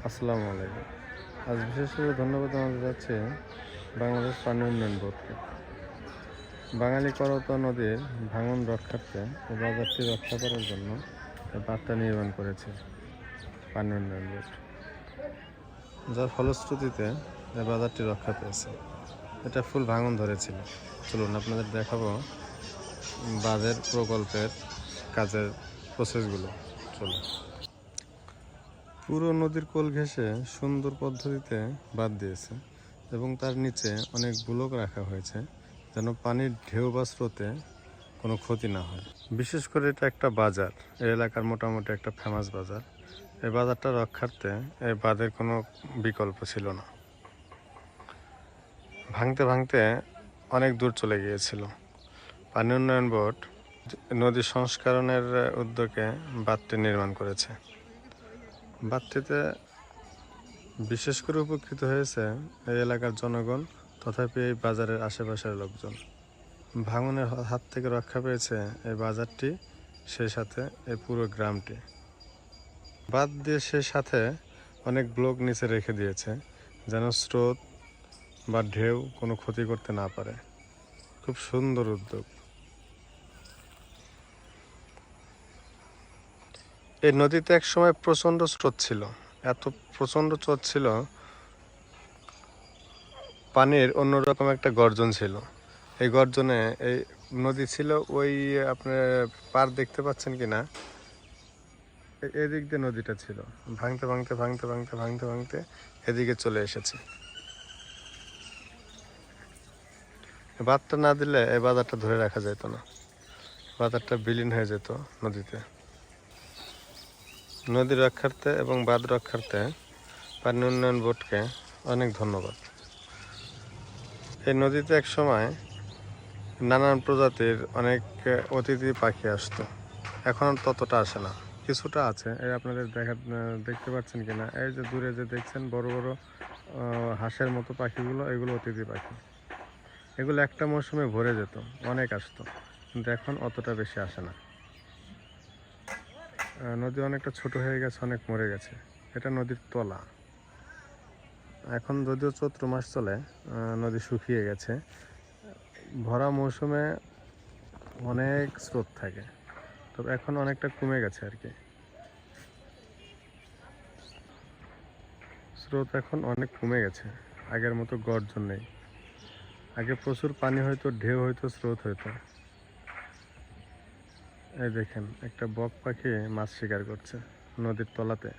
আসসালামু আলাইকুম। আজ বিশেষ করে ধন্যবাদ জানাতে যাচ্ছে বাংলাদেশ পানি উন্নয়ন বোর্ডকে। বাঙালি করতোয়া নদীর ভাঙন রক্ষার্থে এই বাজারটি রক্ষা করার জন্য এই বাঁধটা নির্মাণ করেছে পানি উন্নয়ন বোর্ড, যার ফলশ্রুতিতে এই বাজারটি রক্ষা পেয়েছে। এটা ফুল ভাঙন ধরেছিল। চলুন আপনাদের দেখাবো বাঁধের প্রকল্পের কাজের প্রসেসগুলো। চলুন। পুরো নদীর কোল ঘেঁষে সুন্দর পদ্ধতিতে বাঁধ দিয়েছে এবং তার নিচে অনেক ব্লক রাখা হয়েছে যেন পানির ঢেউ বা স্রোতে কোনো ক্ষতি না হয়। বিশেষ করে এটা একটা বাজার, এই এলাকার মোটামুটি একটা ফেমাস বাজার। এই বাজারটা রক্ষার্থে এই বাঁধের কোনো বিকল্প ছিল না। ভাঙতে ভাঙতে অনেক দূর চলে গিয়েছিল। পানি উন্নয়ন বোর্ড নদী সংস্করণের উদ্যোগে বাঁধটি নির্মাণ করেছে। বাঁধটিতে বিশেষ করে উপকৃত হয়েছে এই এলাকার জনগণ, তথাপি এই বাজারের আশেপাশের লোকজন। ভাঙনের হাত থেকে রক্ষা পেয়েছে এই বাজারটি, সেই সাথে এই পুরো গ্রামটি। বাঁধ দিয়ে সেই সাথে অনেক ব্লক নিচে রেখে দিয়েছে যেন স্রোত বা ঢেউ কোনো ক্ষতি করতে না পারে। খুব সুন্দর উদ্যোগ। এই নদীতে এক সময় প্রচণ্ড স্রোত ছিল, এত প্রচণ্ড স্রোত ছিল, পানির অন্যরকম একটা গর্জন ছিল। এই গর্জনে এই নদী ছিল ওই আপনার পার দেখতে পাচ্ছেন কিনা, এদিক দিয়ে নদীটা ছিল। ভাঙতে ভাঙতে ভাঙতে ভাঙতে ভাঙতে ভাঙতে এদিকে চলে এসেছে। বাঁধটা না দিলে এই বাজারটা ধরে রাখা যেত না, বাজারটা বিলীন হয়ে যেত নদীতে। নদী রক্ষার্থে এবং বাঁধ রক্ষার্থে পানি উন্নয়ন বোর্ডকে অনেক ধন্যবাদ। এই নদীতে এক সময় নানান প্রজাতির অনেক অতিথি পাখি আসতো, এখন আর ততটা আসে না, কিছুটা আছে। এই আপনাদের দেখতে পাচ্ছেন কিনা, এই যে দূরে যে দেখছেন বড় বড় হাঁসের মতো পাখিগুলো, এগুলো অতিথি পাখি। এগুলো একটা মৌসুমে ভরে যেত, অনেক আসতো, কিন্তু এখন অতটা বেশি আসে না। নদী অনেকটা ছোট হয়ে গেছে, অনেক মরে গেছে। এটা নদীর তলা। এখন যদিও চৈত্র মাস চলে, নদী শুকিয়ে গেছে। ভরা মৌসুমে অনেক স্রোত থাকে, তবে এখন অনেকটা কমে গেছে আর কি। স্রোত এখন অনেক কমে গেছে, আগের মতো গর্জন নেই। আগে প্রচুর পানি হয়তো, ঢেউ হয়তো, স্রোত হয়তো। এই দেখেন একটা বক পাখি মাছ শিকার করছে নদীর তলাতে।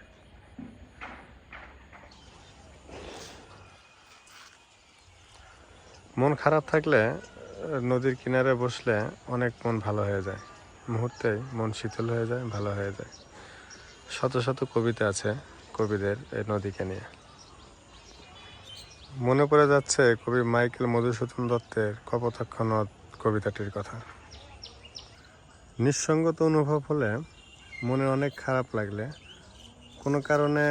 মন খারাপ থাকলে নদীর কিনারে বসলে অনেক মন ভালো হয়ে যায়, মুহূর্তেই মন শীতল হয়ে যায়, ভালো হয়ে যায়। শত শত কবিতা আছে কবিদের এই নদীকে নিয়ে। মনে পড়ে যাচ্ছে কবি মাইকেল মধুসূদন দত্তের কপোতাক্ষ নদ কবিতাটির কথা। নিঃসঙ্গতা অনুভব হলে, মনে অনেক খারাপ লাগলে, কোনো কারণে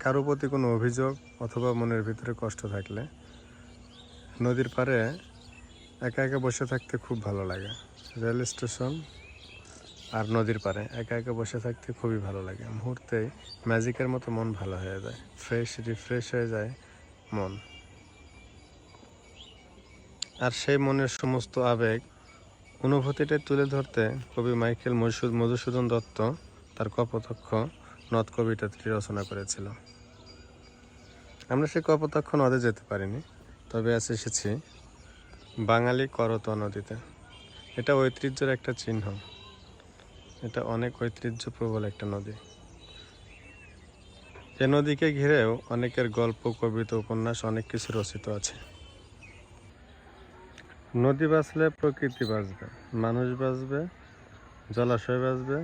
কারো প্রতি কোনো অভিযোগ অথবা মনের ভিতরে কষ্ট থাকলে নদীর পাড়ে একা একা বসে থাকতে খুব ভালো লাগে। রেল স্টেশন আর নদীর পাড়ে একা একা বসে থাকতে খুবই ভালো লাগে। মুহূর্তেই ম্যাজিকের মতো মন ভালো হয়ে যায়, রিফ্রেশ হয়ে যায় মন। আর সেই মনের সমস্ত আবেগ অনুভূতিটা তুলে ধরতে কবি মাইকেল মধুসূদন দত্ত তার কপোতাক্ষ নদ কবিতাটি রচনা করেছিল। আমরা সেই কপোতাক্ষ নদে যেতে পারিনি, তবে এসেছি বাঙালি করতোয়া নদীতে। এটা ঐতিহ্যের একটা চিহ্ন, এটা অনেক ঐতিহ্য প্রবল একটা নদী। এ নদীকে ঘিরেও অনেকের গল্প, কবিতা, উপন্যাস অনেক কিছু রচিত আছে। নদী বাঁচলে প্রকৃতি বাঁচবে, মানুষ বাঁচবে, জলাশয় বাঁচবে,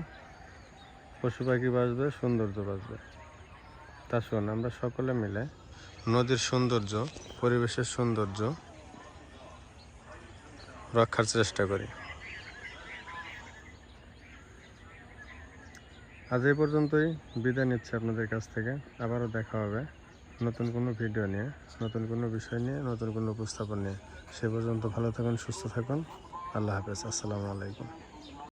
পশু পাখি বাঁচবে, সৌন্দর্য বাঁচবে। তা শোন, আমরা সকলে মিলে নদীর সৌন্দর্য, পরিবেশের সৌন্দর্য রক্ষার চেষ্টা করি। আজ এই পর্যন্তই, বিদায় নিচ্ছি আপনাদের কাছ থেকে। আবারও দেখা হবে নতুন কোনো ভিডিও নিয়ে, নতুন কোনো বিষয় নিয়ে, নতুন কোনো উপস্থাপন নিয়ে। সে পর্যন্ত ভালো থাকুন, সুস্থ থাকুন। আল্লাহ হাফেজ। আসসালামু আলাইকুম।